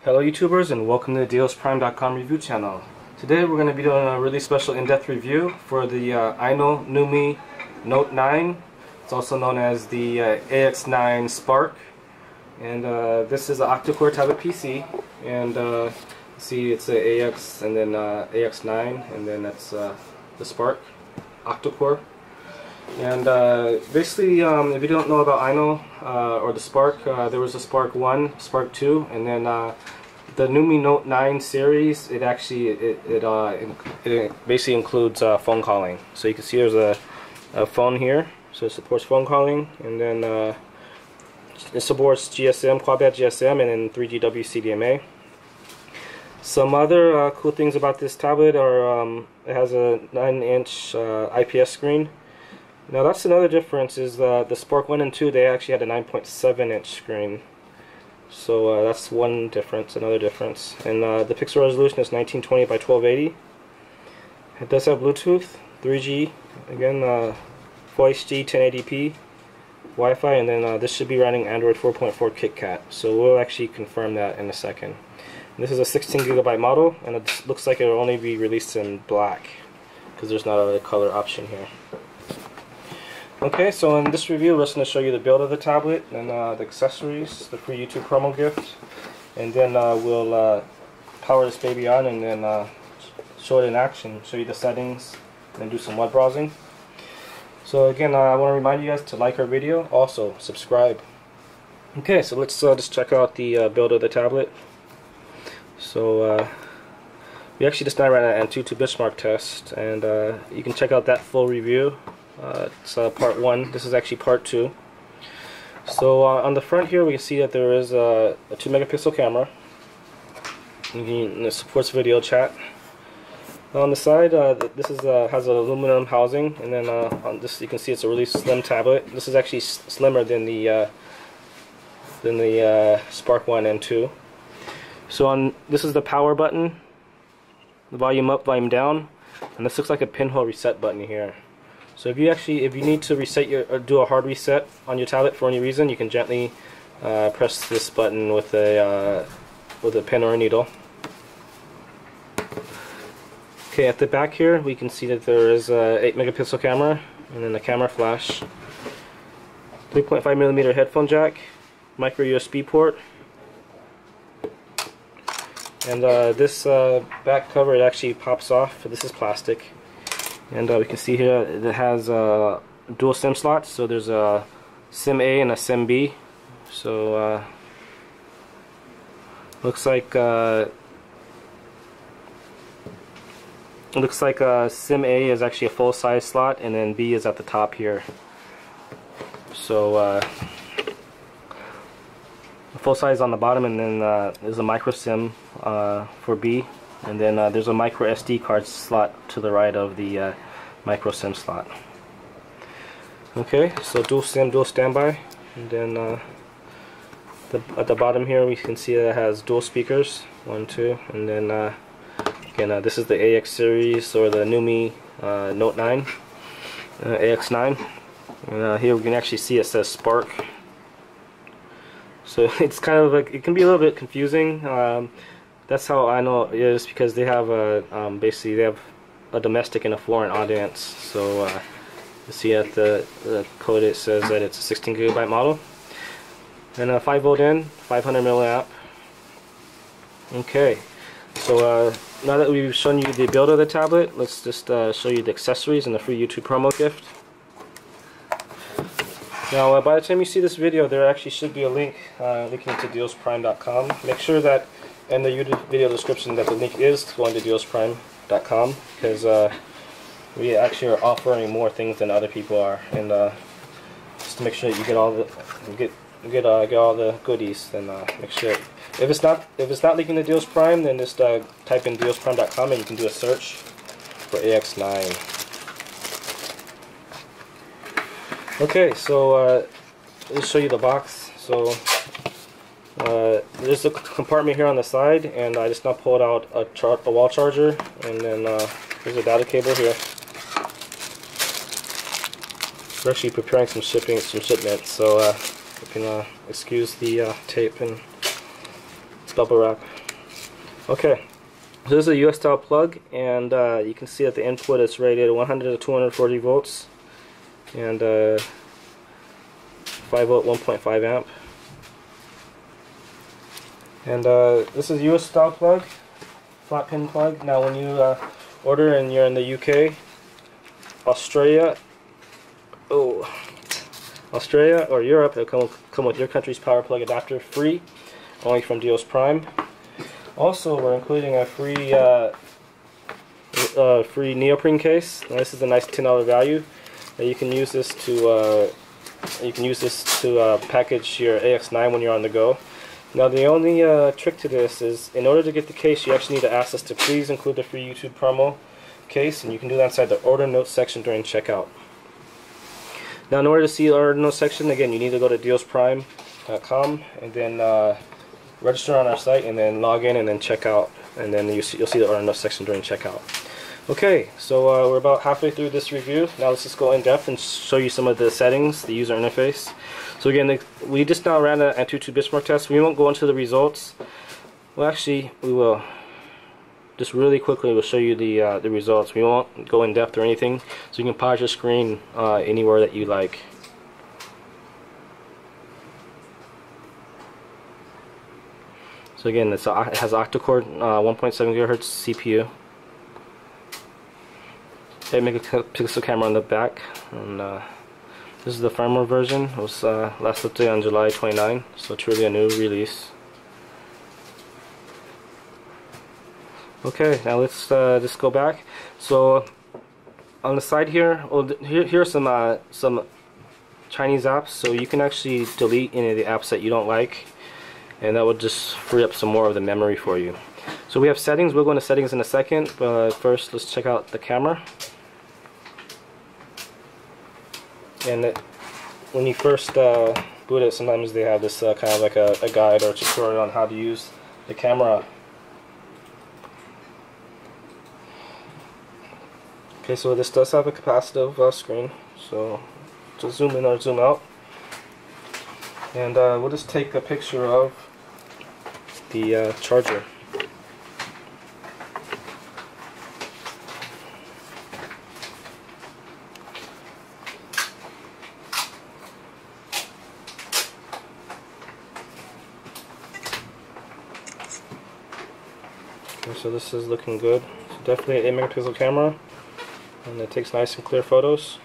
Hello YouTubers, and welcome to the DealsPrime.com review channel. Today we're going to be doing a really special in-depth review for the Ainol Numy Note 9. It's also known as the AX9 Spark. And this is an octa-core tablet PC. And see, it's an AX and then AX9, and then that's the Spark octa-core. And basically, if you don't know about Ainol or the Spark, there was a Spark 1, Spark 2, and then the Numy Note 9 series. It actually it basically includes phone calling. So you can see there's a phone here, so it supports phone calling, and then it supports GSM, quad-band GSM, and then 3G WCDMA. Some other cool things about this tablet are it has a 9-inch IPS screen. Now that's another difference, is the Spark 1 and 2, they actually had a 9.7-inch screen. So that's one difference, another difference. And the pixel resolution is 1920 by 1280. It does have Bluetooth, 3G, again, Full HD 1080p, Wi-Fi, and then this should be running Android 4.4 KitKat. So we'll actually confirm that in a second. And this is a 16GB model, and it looks like it will only be released in black, because there's not a color option here. Okay, so in this review we're just going to show you the build of the tablet and the accessories, the free YouTube promo gift, and then we'll power this baby on and then show it in action, show you the settings, and then do some web browsing. So again, I want to remind you guys to like our video, also subscribe. Okay, so let's just check out the build of the tablet. So we actually just now ran an Antutu benchmark test, and you can check out that full review. It's part 1. This is actually part 2. So on the front here we can see that there is a 2-megapixel camera. It supports video chat. On the side, this is has an aluminum housing, and then on this you can see it's a really slim tablet. This is actually slimmer than the Spark 1 and 2. So this is the power button, the volume up, volume down, and this looks like a pinhole reset button here. So if you need to reset or do a hard reset on your tablet for any reason, you can gently press this button with a pen or a needle. Okay, at the back here we can see that there is a 8-megapixel camera, and then a camera flash, 3.5mm headphone jack, micro USB port, and this back cover, it actually pops off. This is plastic. And we can see here it has dual SIM slots, so there's a SIM A and a SIM B. So looks like SIM A is actually a full-size slot, and then B is at the top here. So full size on the bottom, and then there's a micro SIM for B. And then there's a micro SD card slot to the right of the micro SIM slot. Okay, so dual SIM, dual standby. And then at the bottom here we can see that it has dual speakers, 1, 2, and then again this is the AX series, or the Numy Note 9, AX9. And here we can actually see it says Spark. So it's kind of like, it can be a little bit confusing. That's how I know it is, because they have basically they have a domestic and a foreign audience. So you see at the code it says that it's a 16GB model, and a 5V in, 500 milliamp. Okay, so now that we've shown you the build of the tablet, let's just show you the accessories and the free YouTube promo gift. Now by the time you see this video, there actually should be a link linking to DealsPrime.com. Make sure that in the YouTube video description that the link is going to DealsPrime.com, because we actually are offering more things than other people are, and just to make sure that you get all the get all the goodies. Then make sure, if it's not linking to Deals Prime, then just type in DealsPrime.com and you can do a search for AX9. Okay, so let's show you the box. So there's a compartment here on the side, and I just now pulled out a wall charger, and then there's a data cable here. We're actually preparing some shipments, so you can excuse the tape and bubble wrap. Okay, so this is a US style plug, and you can see at the input it's rated 100 to 240 volts and 5 volt 1.5 amp. And this is a US style plug, flat pin plug. Now when you order and you're in the UK, Australia or Europe, it'll come with your country's power plug adapter free, only from Dios Prime. Also, we're including a free neoprene case. Now, this is a nice $10 value. You can use this to package your AX9 when you're on the go. Now the only trick to this is, in order to get the case, you actually need to ask us to please include the free YouTube promo case, and you can do that inside the order notes section during checkout. Now in order to see the order notes section, again, you need to go to diosprime.com and then register on our site and then log in and then check out, and then you'll see the order notes section during checkout. Okay, so we're about halfway through this review. Now let's just go in depth and show you some of the settings, the user interface. So again, we just now ran an Antutu benchmark test. We won't go into the results. Well, actually, we will. Just really quickly, we'll show you the results. We won't go in depth or anything, so you can pause your screen anywhere that you like. So again, it has octa-core 1.7 GHz CPU. 8 megapixel camera on the back, and this is the firmware version. It was last updated on July 29, so it's really a new release. Okay, now let's just go back. So on the side here, here are some Chinese apps. So you can actually delete any of the apps that you don't like, and that will just free up some more of the memory for you. So we have settings. We'll go into settings in a second, but first let's check out the camera. And when you first boot it, sometimes they have this kind of like a guide or a tutorial on how to use the camera. Okay, so this does have a capacitive screen, so just zoom in or zoom out. And we'll just take a picture of the charger. So this is looking good. So definitely an 8 megapixel camera, and it takes nice and clear photos.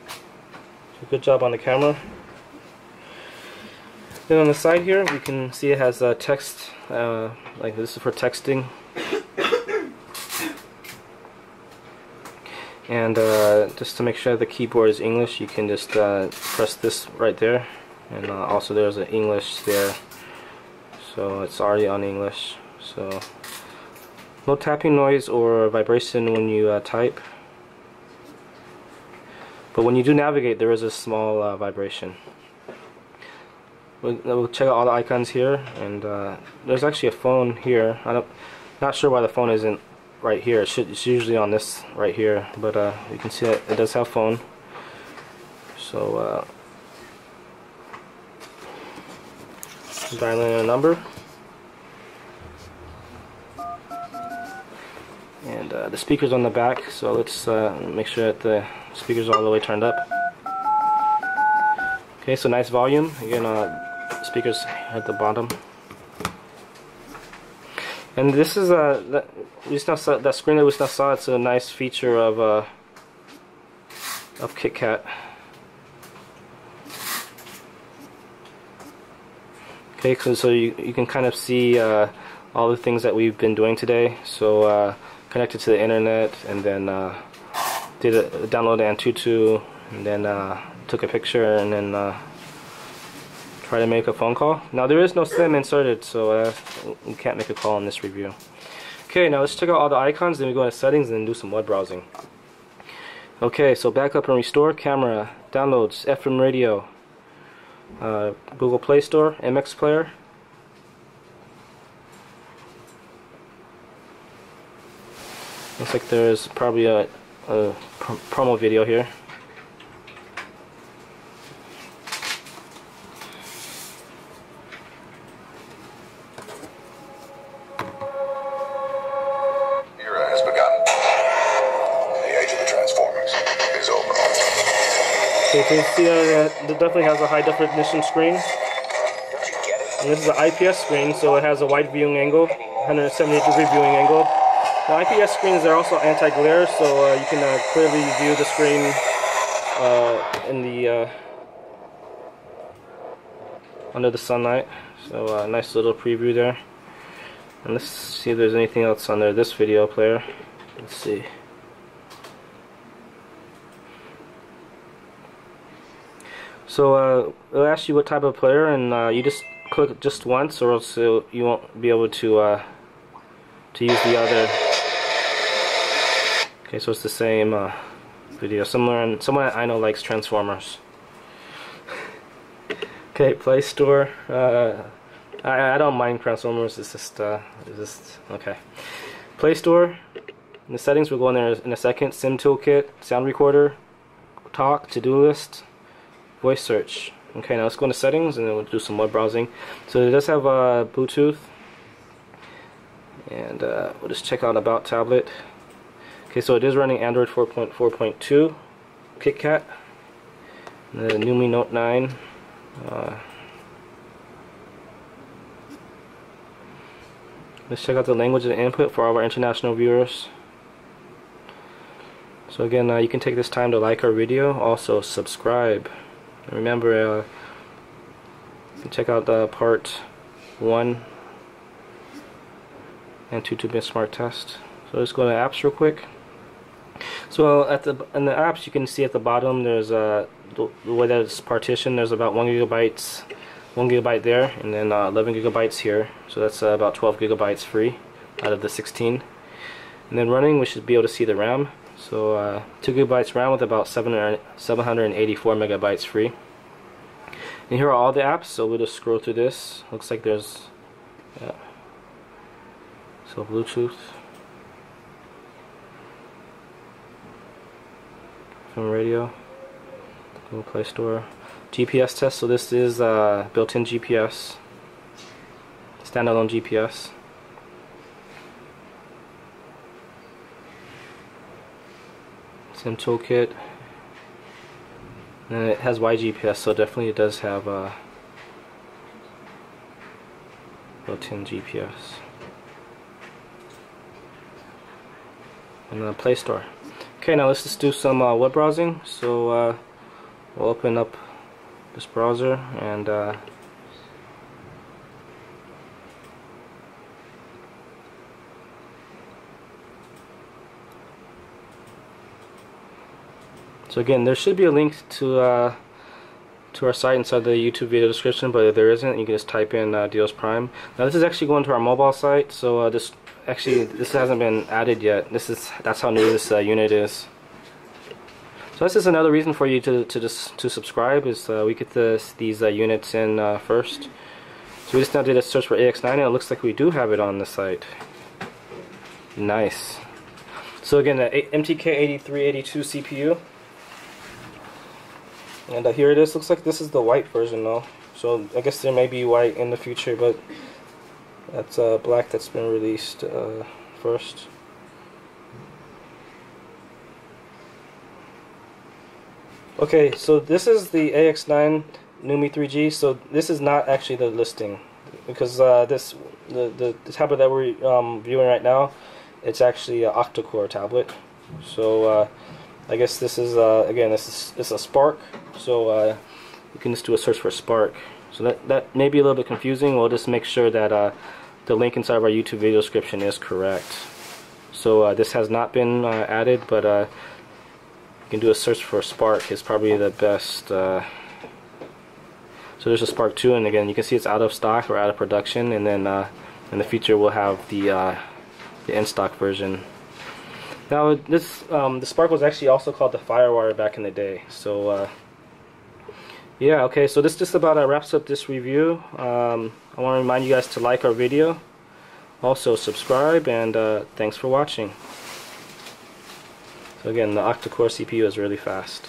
So good job on the camera. Then on the side here, we can see it has text, like this is for texting. And just to make sure the keyboard is English, you can just press this right there, and also there's an English there. So it's already on English. So no tapping noise or vibration when you type, but when you do navigate, there is a small vibration. We'll check out all the icons here, and there's actually a phone here. Not sure why the phone isn't right here. It's usually on this right here, but you can see it does have phone. So dialing a number. And the speaker's on the back, so let's make sure that the speaker's all the way turned up. Okay, so nice volume. Again, speakers at the bottom. And this is that screen that we just saw. It's a nice feature of KitKat. Okay, so you can kind of see all the things that we've been doing today. So connected to the internet, and then downloaded Antutu, and then took a picture, and then try to make a phone call. Now there is no SIM inserted, so we can't make a call in this review. Okay, now let's check out all the icons, then we go into settings and do some web browsing. Okay, so backup and restore, camera, downloads, FM radio, Google Play Store, MX Player. Looks like there's probably a promo video here. Okay, so you see it definitely has a high definition screen. And this is an IPS screen, so it has a wide viewing angle, 178-degree viewing angle. The IPS screens are also anti-glare, so you can clearly view the screen in the under the sunlight. So nice little preview there. And let's see if there's anything else under this video player. Let's see. So it'll ask you what type of player, and you just click just once, or else you won't be able to use the other. Okay, so it's the same video. Someone I know likes Transformers. Okay, Play Store. I don't mind Transformers. It's just okay. Play Store. In the settings, we'll go in there in a second. Sim Toolkit, Sound Recorder, Talk, To-Do List, Voice Search. Okay, now let's go into settings and then we'll do some web browsing. So it does have Bluetooth, and we'll just check out About Tablet. Okay, so it is running Android 4.4.2 KitKat, the Numy Note 9. Let's check out the language of the input for all our international viewers. So again, you can take this time to like our video, also subscribe. And remember, you can check out part 1 and 2-2-bit smart test. So let's go to apps real quick. So in the apps, you can see at the bottom there's the way that it's partitioned. There's about 1 gigabyte there, and then 11 gigabytes here. So that's about 12 gigabytes free out of the 16. And then running, we should be able to see the RAM. So 2 gigabytes RAM with about 784 megabytes free. And here are all the apps. So we'll just scroll through this. Looks like there's so Bluetooth, from radio, Google Play Store, GPS test. So this is built-in GPS, standalone GPS. Sim Toolkit, and it has YGPS, so definitely it does have built-in GPS. And the Play Store. Okay, now let's just do some web browsing. So we'll open up this browser, and so again, there should be a link to our site inside the YouTube video description, but if there isn't, you can just type in Dios Prime. Now this is actually going to our mobile site, so this hasn't been added yet. That's how new this unit is. So this is another reason for you to subscribe, is we get these units in first. So we just now did a search for AX9, and it looks like we do have it on the site. Nice. So again, the MTK8382 CPU. And here it is. Looks like this is the white version though. So I guess there may be white in the future, but that's black that's been released first. Okay, so this is the AX9 Numy 3G. So this is not actually the listing, because the tablet that we're viewing right now, it's actually an octa-core tablet. So I guess this is again, this is a Spark. So you can just do a search for Spark. So that may be a little bit confusing. We'll just make sure that the link inside of our YouTube video description is correct. So this has not been added, but you can do a search for Spark. It's probably the best. So there's a Spark 2, and again, you can see it's out of stock or out of production. And then in the future, we'll have the in-stock version. Now this the Spark was actually also called the Firewire back in the day. So yeah, okay, so this just about wraps up this review. I want to remind you guys to like our video, also subscribe, and thanks for watching. So again, the octa-core CPU is really fast.